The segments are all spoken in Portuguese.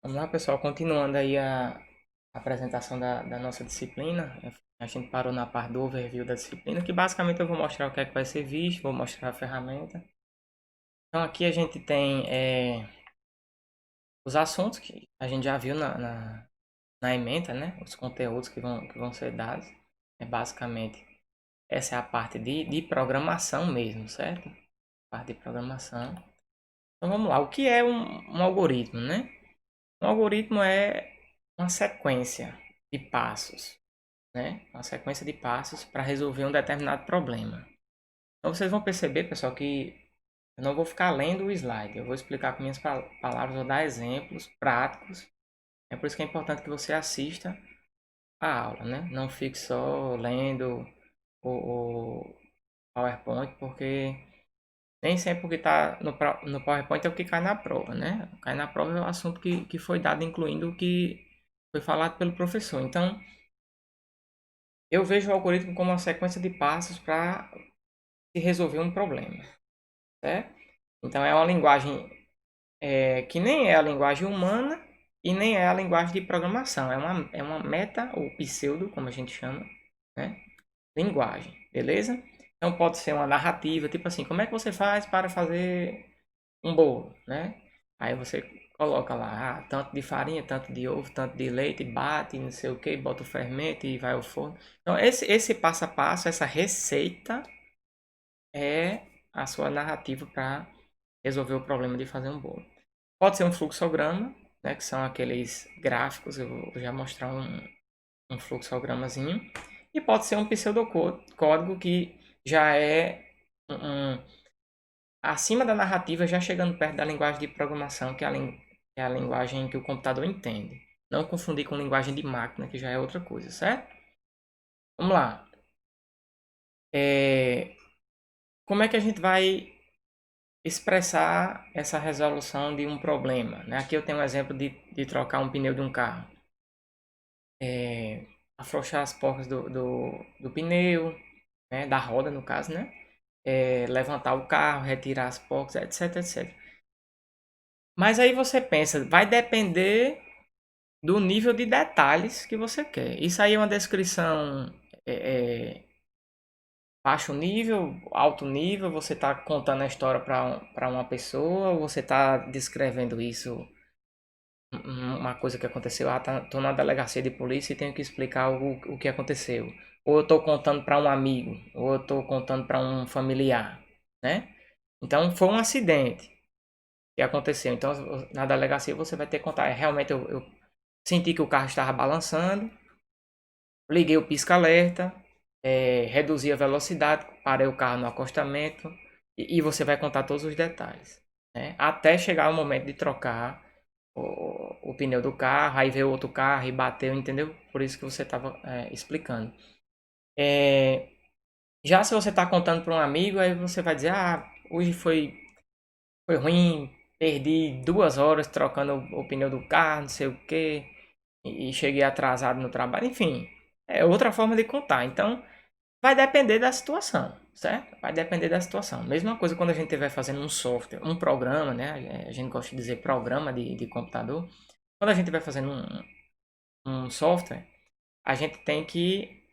Vamos lá, pessoal, continuando aí a apresentação da nossa disciplina. A gente parou na parte do overview da disciplina, que basicamente eu vou mostrar o que é que vai ser visto, vou mostrar a ferramenta. Então aqui a gente tem os assuntos que a gente já viu na ementa, né? Os conteúdos que vão ser dados. Basicamente, essa é a parte de programação mesmo, certo? Parte de programação. Então vamos lá, o que é um algoritmo, né? Um algoritmo é uma sequência de passos, né? Uma sequência de passos para resolver um determinado problema. Então vocês vão perceber, pessoal, que eu não vou ficar lendo o slide. Eu vou explicar com minhas palavras, vou dar exemplos práticos. É por isso que é importante que você assista a aula, né? Não fique só lendo o PowerPoint, porque nem sempre o que está no PowerPoint é o que cai na prova, né? Cai na prova é o assunto que foi dado, incluindo o que foi falado pelo professor. Então, eu vejo o algoritmo como uma sequência de passos para se resolver um problema, certo? Então, é uma linguagem que nem é a linguagem humana e nem é a linguagem de programação. É uma meta, ou pseudo, como a gente chama, né? Linguagem, beleza? Então, pode ser uma narrativa, tipo assim, como é que você faz para fazer um bolo, né? Aí você coloca lá, tanto de farinha, tanto de ovo, tanto de leite, bate, não sei o que, bota o fermento e vai ao forno. Então, esse passo a passo, essa receita é a sua narrativa para resolver o problema de fazer um bolo. Pode ser um fluxograma, né, que são aqueles gráficos, eu vou já mostrar um fluxogramazinho. E pode ser um pseudocódigo que já é acima da narrativa, já chegando perto da linguagem de programação, que é a linguagem que o computador entende. Não confundir com linguagem de máquina, que já é outra coisa, certo? Vamos lá. Como é que a gente vai expressar essa resolução de um problema, né? Aqui eu tenho um exemplo de trocar um pneu de um carro. Afrouxar as porcas do pneu, né? Da roda, no caso, né? Levantar o carro, retirar as porcas, etc, etc. Mas aí você pensa, vai depender do nível de detalhes que você quer. Isso aí é uma descrição baixo nível, alto nível, você está contando a história para uma pessoa, ou você está descrevendo isso, uma coisa que aconteceu, tô na delegacia de polícia e tenho que explicar o que aconteceu. Ou eu estou contando para um amigo, ou eu estou contando para um familiar, né? Então foi um acidente que aconteceu. Então na delegacia você vai ter que contar. Realmente eu senti que o carro estava balançando, liguei o pisca-alerta, reduzi a velocidade, parei o carro no acostamento e você vai contar todos os detalhes, né? Até chegar o momento de trocar o pneu do carro, aí veio outro carro e bateu, entendeu? Por isso que você estava explicando. É, já se você está contando para um amigo, aí você vai dizer, hoje foi ruim, perdi 2 horas trocando o pneu do carro, não sei o que, e cheguei atrasado no trabalho, enfim, é outra forma de contar. Então, vai depender da situação, certo? Vai depender da situação. Mesma coisa quando a gente estiver fazendo um software, um programa, né? A gente gosta de dizer programa de computador. Quando a gente vai fazendo um software, a gente tem que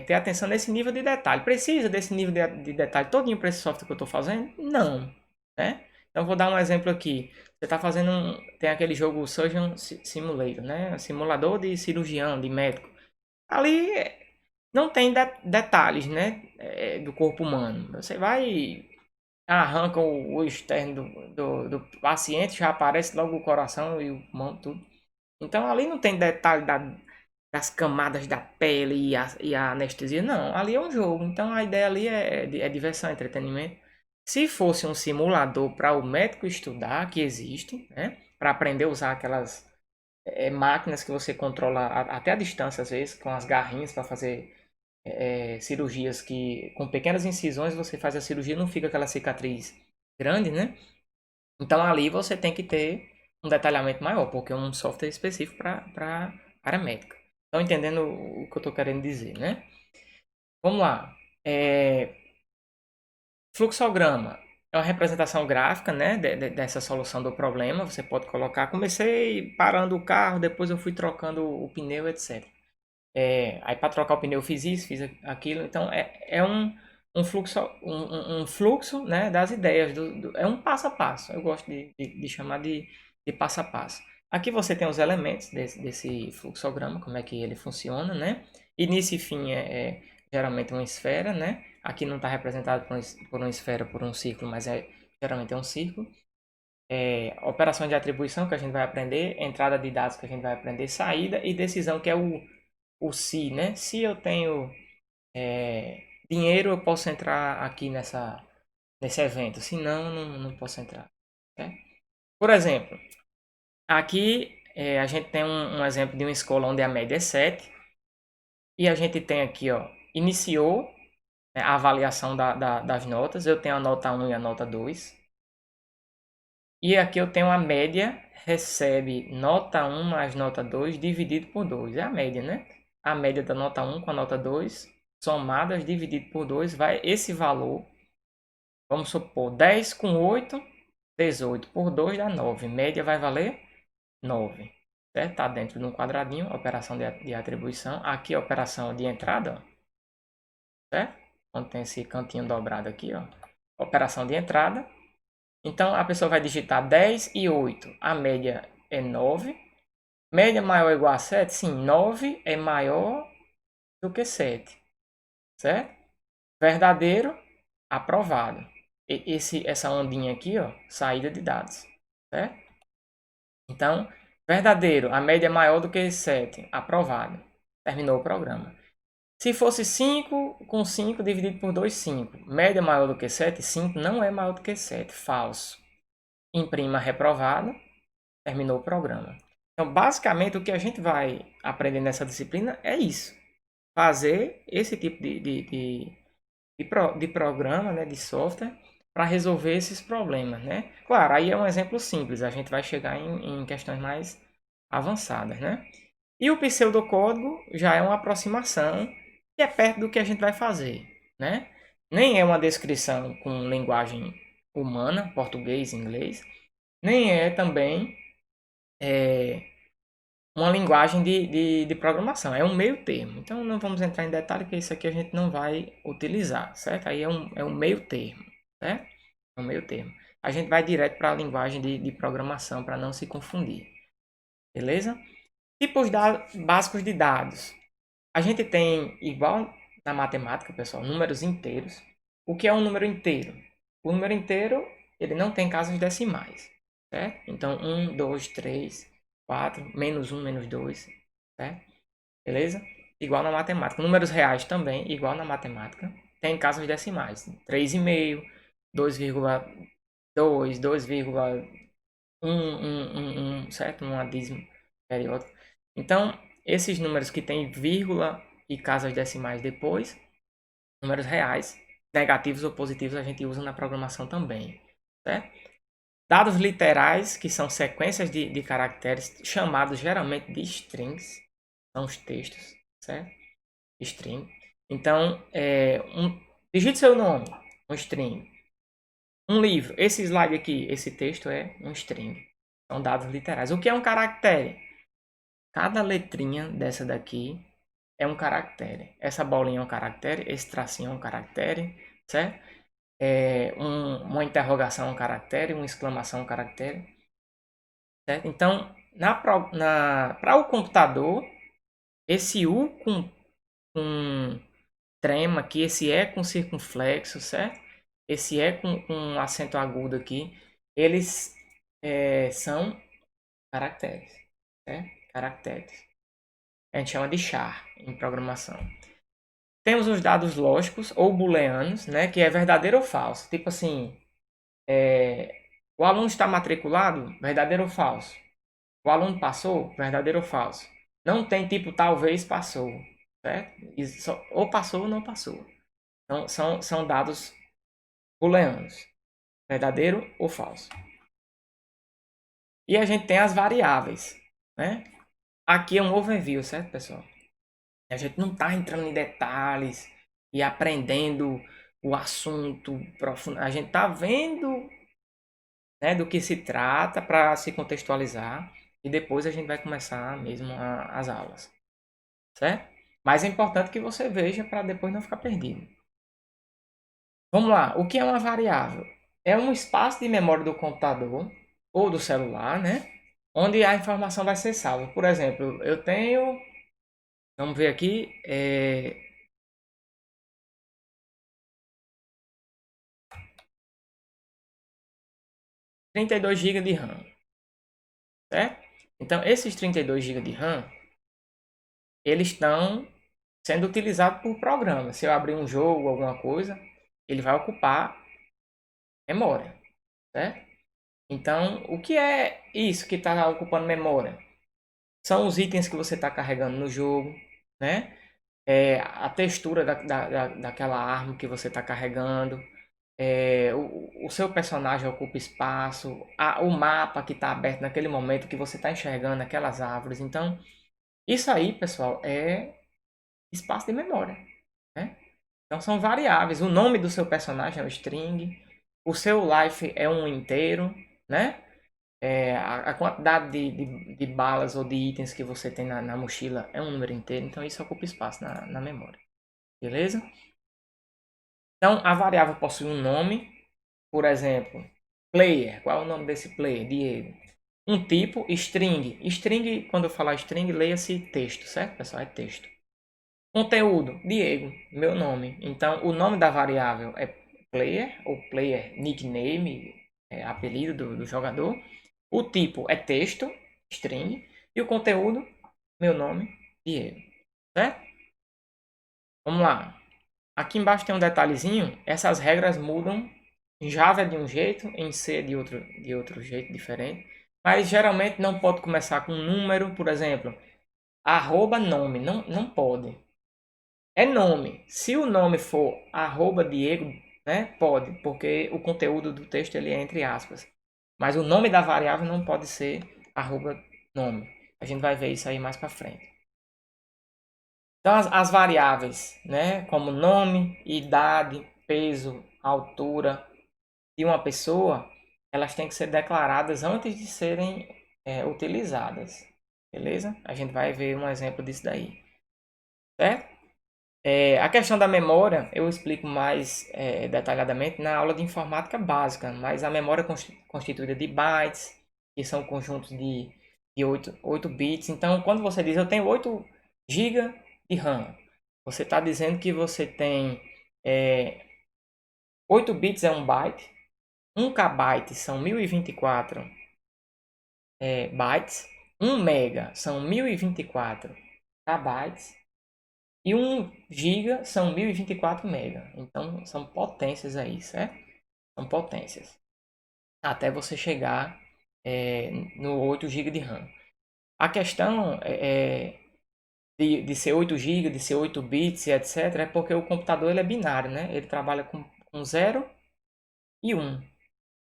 ter atenção nesse nível de detalhe. Precisa desse nível de detalhe todinho para esse software que eu estou fazendo? Não, né? Então, vou dar um exemplo aqui. Você está fazendo tem aquele jogo Surgeon Simulator, né? Simulador de cirurgião, de médico. Ali não tem detalhes, né, do corpo humano. Você vai, arranca o externo do paciente, já aparece logo o coração e o pulmão, tudo. Então ali não tem detalhe das camadas da pele e a anestesia, não. Ali é um jogo. Então a ideia ali é diversão, entretenimento. Se fosse um simulador para o médico estudar, que existe, né, para aprender a usar aquelas máquinas que você controla até a distância, às vezes, com as garrinhas para fazer cirurgias que com pequenas incisões você faz a cirurgia, não fica aquela cicatriz grande, né? Então ali você tem que ter um detalhamento maior, porque é um software específico para área médica. Estão entendendo o que eu estou querendo dizer, né? Vamos lá. Fluxograma. é uma representação gráfica, né, dessa solução do problema. Você pode colocar, comecei parando o carro, depois eu fui trocando o pneu, etc. Aí para trocar o pneu eu fiz isso, fiz aquilo. Então é um fluxo, né, das ideias. É um passo a passo. Eu gosto de chamar de passo a passo. Aqui você tem os elementos desse fluxograma, como é que ele funciona, né? Início e fim é geralmente uma esfera, né? Aqui não está representado por uma esfera, por um círculo, mas geralmente é um círculo. Operações de atribuição que a gente vai aprender, entrada de dados que a gente vai aprender, saída e decisão que é o se, né? Se eu tenho dinheiro, eu posso entrar aqui nesse evento. Se não, não posso entrar. Né? Por exemplo, aqui a gente tem um exemplo de uma escola onde a média é 7. E a gente tem aqui, ó, iniciou, né, a avaliação das notas. Eu tenho a nota 1 e a nota 2. E aqui eu tenho a média, recebe nota 1 mais nota 2 dividido por 2. É a média, né? A média da nota 1 com a nota 2 somadas dividido por 2 vai esse valor. Vamos supor 10 com 8, 18 por 2 dá 9. Média vai valer 9. Certo? Está dentro de um quadradinho, operação de atribuição. Aqui a operação de entrada, ó, certo? Quando tem esse cantinho dobrado aqui, ó. Operação de entrada. Então a pessoa vai digitar 10 e 8. A média é 9. Média maior ou igual a 7? Sim, 9 é maior do que 7. Certo? Verdadeiro, aprovado. Essa ondinha aqui, ó, saída de dados. Certo? Então, verdadeiro, a média é maior do que 7. Aprovado. Terminou o programa. Se fosse 5 com 5 dividido por 2, 5. Média maior do que 7, 5 não é maior do que 7. Falso. Imprima reprovado. Terminou o programa. Então, basicamente, o que a gente vai aprender nessa disciplina é isso. Fazer esse tipo de programa, né, de software, para resolver esses problemas, né? Claro, aí é um exemplo simples. A gente vai chegar em questões mais avançadas, né? E o pseudocódigo já é uma aproximação que é perto do que a gente vai fazer, né? Nem é uma descrição com linguagem humana, português, inglês, nem é também uma linguagem de programação. É um meio termo. Então não vamos entrar em detalhe que isso aqui a gente não vai utilizar, certo? Aí é um meio termo, certo? É um meio termo. A gente vai direto para a linguagem de programação para não se confundir, beleza? Tipos básicos de dados. A gente tem, igual na matemática, pessoal, números inteiros. O que é um número inteiro? O número inteiro, ele não tem casas decimais, certo? Então, 1, 2, 3, 4, menos 1, menos 2, certo? Beleza? Igual na matemática. Números reais também, igual na matemática, tem casas decimais. 3,5, 2,2, 2,1, certo? Um dízimo periódico. Então, esses números que têm vírgula e casas decimais depois, números reais, negativos ou positivos, a gente usa na programação também, certo? Dados literais, que são sequências de caracteres, chamados geralmente de strings, são os textos, certo? String. Então, digite seu nome, um string. Um livro, esse slide aqui, esse texto é um string. São dados literais. O que é um caractere? Cada letrinha dessa daqui é um caractere. Essa bolinha é um caractere, esse tracinho é um caractere, certo? Uma interrogação é um caractere, uma exclamação é um caractere, certo? Então, para o computador, esse U com trema aqui, esse E com circunflexo, certo? Esse E com acento agudo aqui, eles são caracteres, certo? Caracteres. A gente chama de char em programação. Temos os dados lógicos ou booleanos, né, que é verdadeiro ou falso. Tipo assim, o aluno está matriculado, verdadeiro ou falso. O aluno passou, verdadeiro ou falso. Não tem tipo talvez passou, certo? Ou passou ou não passou. Então, são dados booleanos, verdadeiro ou falso. E a gente tem as variáveis, né? Aqui é um overview, certo, pessoal? A gente não está entrando em detalhes e aprendendo o assunto profundo. A gente tá vendo, né, do que se trata para se contextualizar e depois a gente vai começar mesmo as aulas, certo? Mas é importante que você veja para depois não ficar perdido. Vamos lá, o que é uma variável? É um espaço de memória do computador ou do celular, né? Onde a informação vai ser salva. Por exemplo, eu tenho, vamos ver aqui, 32 GB de RAM, certo? Então, esses 32 GB de RAM, eles estão sendo utilizados por programa. Se eu abrir um jogo, alguma coisa, ele vai ocupar memória, certo? Então, o que é isso que está ocupando memória? São os itens que você está carregando no jogo, né? A textura daquela arma que você está carregando, o seu personagem ocupa espaço, o mapa que está aberto naquele momento que você está enxergando aquelas árvores. Então, isso aí, pessoal, é espaço de memória, né? Então, são variáveis. O nome do seu personagem é um string, o seu life é um inteiro, né? A quantidade de balas ou de itens que você tem na mochila é um número inteiro, então isso ocupa espaço na memória. Beleza? Então, a variável possui um nome, por exemplo, player. Qual é o nome desse player? Diego. Um tipo, string. String, quando eu falar string, leia-se texto, certo, pessoal? É texto. Conteúdo, Diego, meu nome. Então, o nome da variável é player, ou player nickname, apelido do jogador. O tipo é texto, string. E o conteúdo, meu nome, Diego. Certo? Vamos lá. Aqui embaixo tem um detalhezinho. Essas regras mudam. Em Java é de um jeito, em C é de outro jeito diferente. Mas geralmente não pode começar com um número, por exemplo, arroba nome. Não, não pode. É nome. Se o nome for arroba Diego, né, pode, porque o conteúdo do texto ele é entre aspas. Mas o nome da variável não pode ser arroba nome. A gente vai ver isso aí mais para frente. Então as variáveis, né, como nome, idade, peso, altura de uma pessoa, elas têm que ser declaradas antes de serem utilizadas. Beleza? A gente vai ver um exemplo disso daí. Certo? A questão da memória eu explico mais detalhadamente na aula de informática básica, mas a memória é constituída de bytes, que são conjuntos de 8 bits. Então, quando você diz eu tenho 8 GB de RAM, você está dizendo que você tem 8 bits é um byte, 1 kbyte são 1024 bytes, 1 mega são 1024 kbytes, e 1 GB são 1024 MB. Então, são potências aí, certo? São potências. Até você chegar no 8 GB de RAM. A questão de ser 8 GB, de ser 8 bits, etc. É porque o computador ele é binário, né? Ele trabalha com 0 e 1.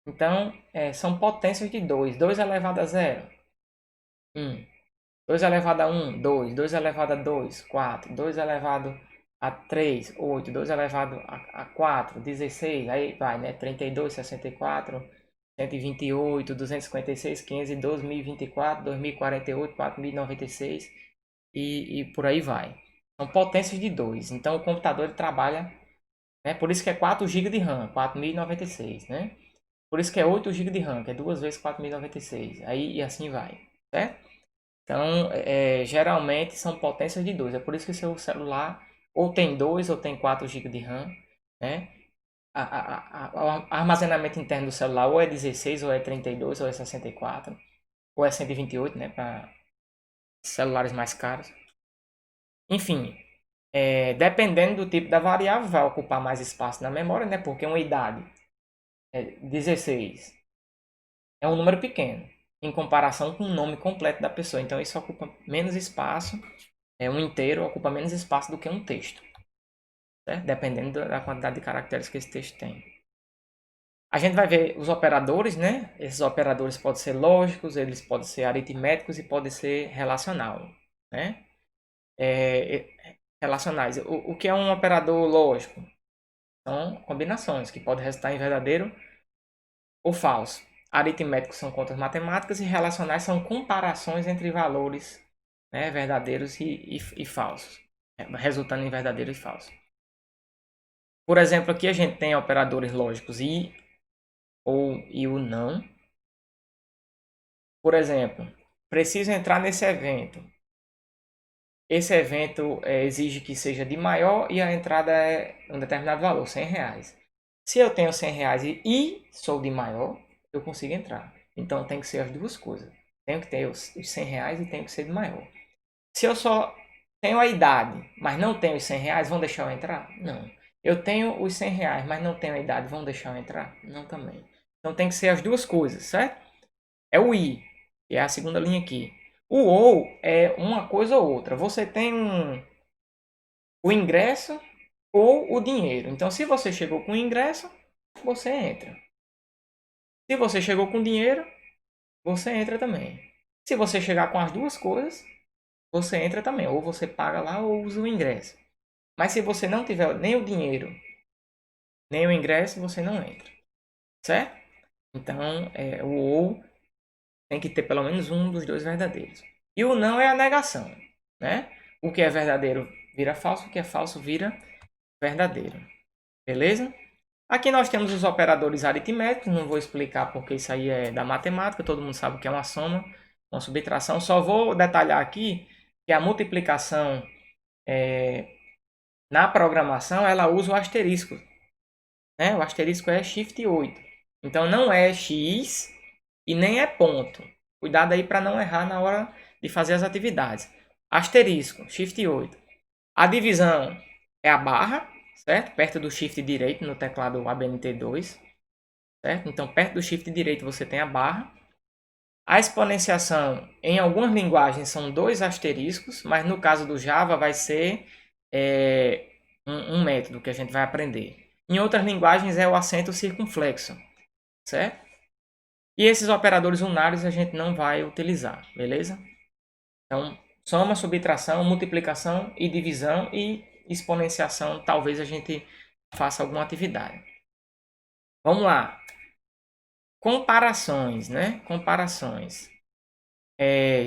Então, são potências de 2. 2 elevado a 0, 1. 2 elevado a 1, 2. 2 elevado a 2, 4. 2 elevado a 3, 8. 2 elevado a 4, 16. Aí vai, né? 32, 64, 128, 256, 512, 1024, 2048, 4096 e por aí vai. São potências de 2. Então o computador ele trabalha, né? Por isso que é 4 GB de RAM, 4096, né? Por isso que é 8 GB de RAM, que é 2 vezes 4096. Aí e assim vai, certo? Então, geralmente são potências de 2. É por isso que seu celular ou tem 2 ou tem 4 GB de RAM, né? O armazenamento interno do celular ou é 16, ou é 32, ou é 64, ou é 128, né? Para celulares mais caros. Enfim, dependendo do tipo da variável, vai ocupar mais espaço na memória, né? Porque uma idade, 16, é um número pequeno em comparação com o nome completo da pessoa. Então, isso ocupa menos espaço. Um inteiro ocupa menos espaço do que um texto, certo? Dependendo da quantidade de caracteres que esse texto tem. A gente vai ver os operadores, né? Esses operadores podem ser lógicos, eles podem ser aritméticos e podem ser relacional, né? Relacionais. O que é um operador lógico? são combinações, que podem resultar em verdadeiro ou falso. Aritméticos são contas matemáticas e relacionais são comparações entre valores, né, verdadeiros e falsos, resultando em verdadeiro e falso. Por exemplo, aqui a gente tem operadores lógicos e ou e o não. Por exemplo, preciso entrar nesse evento. Esse evento exige que seja de maior e a entrada é um determinado valor, R$ 100. Se eu tenho R$ 100 e sou de maior, eu consigo entrar. Então tem que ser as duas coisas. Tenho que ter os R$ 100 e tenho que ser de maior. Se eu só tenho a idade, mas não tenho os R$ 100, vão deixar eu entrar? Não. Eu tenho os R$ 100, mas não tenho a idade, vão deixar eu entrar? Não também. Então tem que ser as duas coisas, certo? É o I, que é a segunda linha aqui. O ou é uma coisa ou outra. Você tem o ingresso ou o dinheiro. Então, se você chegou com o ingresso, você entra. Se você chegou com dinheiro, você entra também. Se você chegar com as duas coisas, você entra também. Ou você paga lá ou usa o ingresso. Mas se você não tiver nem o dinheiro, nem o ingresso, você não entra. Certo? Então, o ou tem que ter pelo menos um dos dois verdadeiros. E o não é a negação, né? O que é verdadeiro vira falso, o que é falso vira verdadeiro. Beleza? Aqui nós temos os operadores aritméticos, não vou explicar porque isso aí é da matemática, todo mundo sabe que é uma soma, uma subtração. Só vou detalhar aqui que a multiplicação na programação ela usa o asterisco, né? O asterisco é Shift 8. Então não é X e nem é ponto. Cuidado aí para não errar na hora de fazer as atividades. Asterisco, Shift 8. A divisão é a barra, certo? Perto do Shift direito no teclado ABNT2, certo? Então perto do Shift direito você tem a barra. A exponenciação em algumas linguagens são dois asteriscos, mas no caso do Java vai ser um método que a gente vai aprender. Em outras linguagens é o acento circunflexo, certo? E esses operadores unários a gente não vai utilizar, beleza? Então, soma, subtração, multiplicação e divisão e exponenciação, talvez a gente faça alguma atividade. Vamos lá. Comparações, né? Comparações.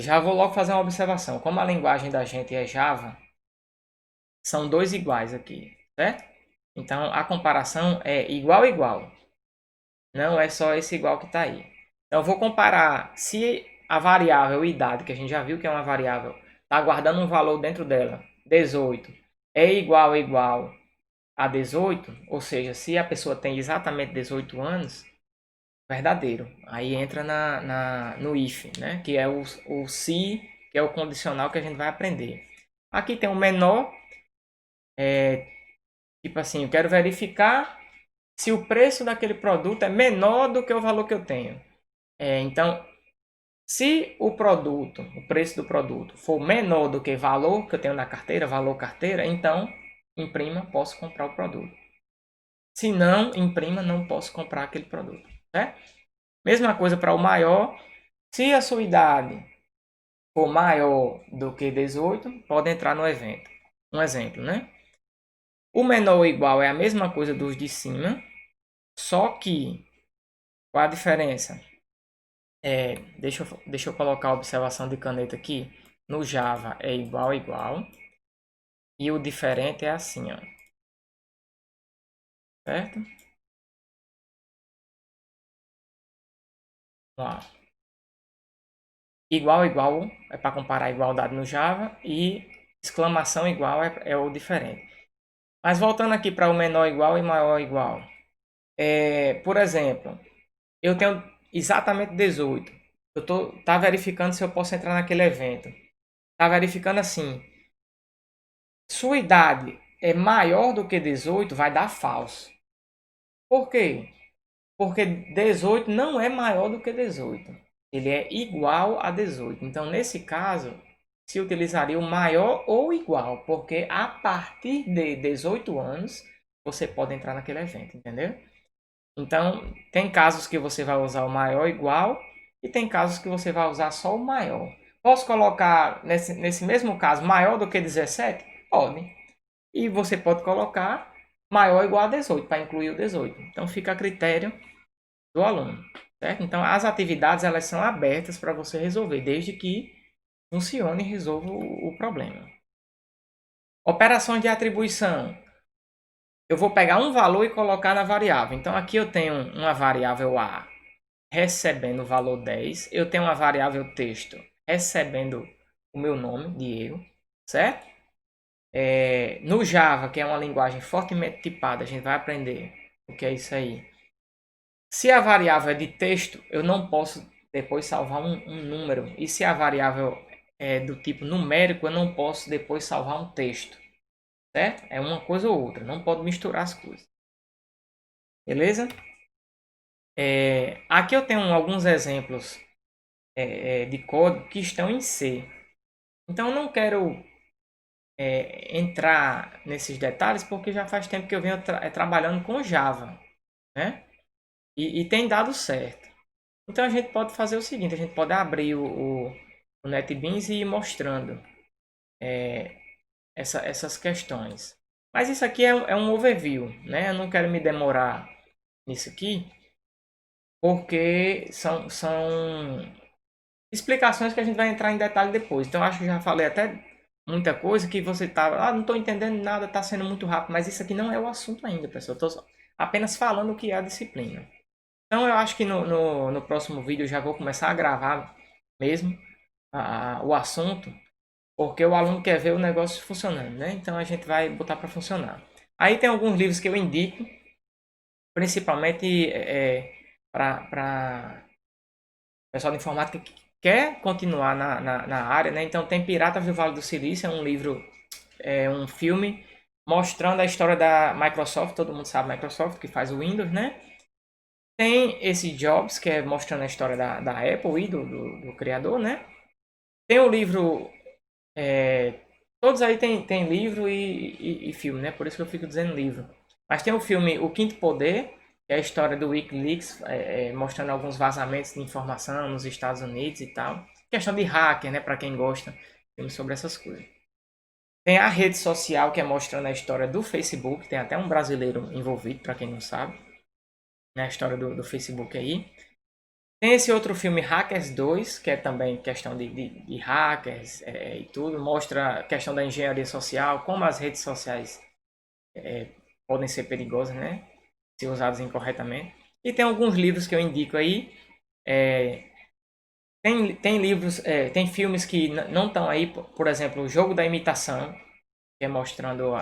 Já vou logo fazer uma observação. Como a linguagem da gente é Java, são dois iguais aqui, certo? Então, a comparação é igual igual. Não é só esse igual que está aí. Então, eu vou comparar se a variável idade, que a gente já viu que é uma variável, está guardando um valor dentro dela, 18, é igual a 18, ou seja, se a pessoa tem exatamente 18 anos, verdadeiro. Aí entra no if, né? Que é o se, que é o condicional que a gente vai aprender. Aqui tem o menor, tipo assim, eu quero verificar se o preço daquele produto é menor do que o valor que eu tenho. Então, se o produto, o preço do produto for menor do que valor que eu tenho na carteira, valor carteira, então imprima, posso comprar o produto. Se não imprima, não posso comprar aquele produto, certo? Mesma coisa para o maior. Se a sua idade for maior do que 18, pode entrar no evento. Um exemplo, né? O menor ou igual é a mesma coisa dos de cima, só que qual a diferença? Deixa eu colocar a observação de caneta aqui. No Java é igual igual. E o diferente é assim, ó. Certo? Vamos lá. Igual igual é para comparar a igualdade no Java e exclamação igual é o diferente. Mas voltando aqui para o menor igual e maior igual. Por exemplo, eu tenho exatamente 18. Tá verificando se eu posso entrar naquele evento. Tá verificando assim. Sua idade é maior do que 18, vai dar falso. Por quê? Porque 18 não é maior do que 18. Ele é igual a 18. Então, nesse caso, se utilizaria o maior ou igual, porque a partir de 18 anos você pode entrar naquele evento, entendeu? Então, tem casos que você vai usar o maior igual e tem casos que você vai usar só o maior. Posso colocar nesse mesmo caso maior do que 17? Pode. E você pode colocar maior ou igual a 18, para incluir o 18. Então fica a critério do aluno, certo? Então as atividades elas são abertas para você resolver, desde que funcione e resolva o problema. Operações de atribuição. Eu vou pegar um valor e colocar na variável. Então aqui eu tenho uma variável A recebendo o valor 10. Eu tenho uma variável texto recebendo o meu nome, Diego, certo? No Java, que é uma linguagem fortemente tipada, a gente vai aprender o que é isso aí. Se a variável é de texto, eu não posso depois salvar um número. E se a variável é do tipo numérico, eu não posso depois salvar um texto. Certo? É uma coisa ou outra. Não pode misturar as coisas. Beleza? Aqui eu tenho alguns exemplos de código que estão em C. Então eu não quero entrar nesses detalhes porque já faz tempo que eu venho trabalhando com Java. Né? E tem dado certo. Então a gente pode fazer o seguinte, a gente pode abrir o NetBeans e ir mostrando essas questões. Mas isso aqui é um overview, né? Eu não quero me demorar nisso aqui, porque são explicações que a gente vai entrar em detalhe depois. Então acho que já falei até muita coisa que você tá, não estou entendendo nada, está sendo muito rápido, mas isso aqui não é o assunto ainda, pessoal. Estou apenas falando o que é a disciplina. Então eu acho que no próximo vídeo eu já vou começar a gravar mesmo o assunto, porque o aluno quer ver o negócio funcionando, né? Então a gente vai botar para funcionar. Aí tem alguns livros que eu indico, principalmente para pessoal de informática que quer continuar na área, né? Então tem Piratas do Vale do Silício, é um livro, um filme mostrando a história da Microsoft, todo mundo sabe Microsoft, que faz o Windows, né? Tem esse Jobs, que é mostrando a história da Apple e do criador, né? Tem o livro. Todos aí tem livro e filme, né? Por isso que eu fico dizendo livro. Mas tem o filme O Quinto Poder, que é a história do WikiLeaks, mostrando alguns vazamentos de informação nos Estados Unidos e tal. Questão de hacker, né? Para quem gosta, filme sobre essas coisas. Tem a rede social, que é mostrando a história do Facebook. Tem até um brasileiro envolvido, para quem não sabe. Né? A história do Facebook aí. Tem esse outro filme Hackers 2, que é também questão de hackers e tudo. Mostra a questão da engenharia social, como as redes sociais podem ser perigosas, né? Se usadas incorretamente. E tem alguns livros que eu indico aí. Tem livros, tem filmes que não estão aí. Por exemplo, O Jogo da Imitação, que é mostrando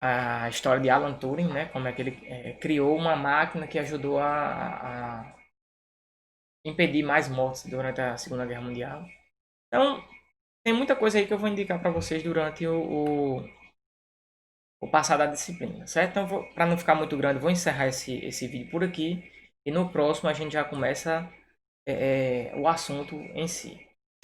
a história de Alan Turing, né? Como é que ele criou uma máquina que ajudou a impedir mais mortes durante a Segunda Guerra Mundial. Então, tem muita coisa aí que eu vou indicar para vocês durante o passar da disciplina, certo? Então, para não ficar muito grande, vou encerrar esse vídeo por aqui. E no próximo a gente já começa o assunto em si.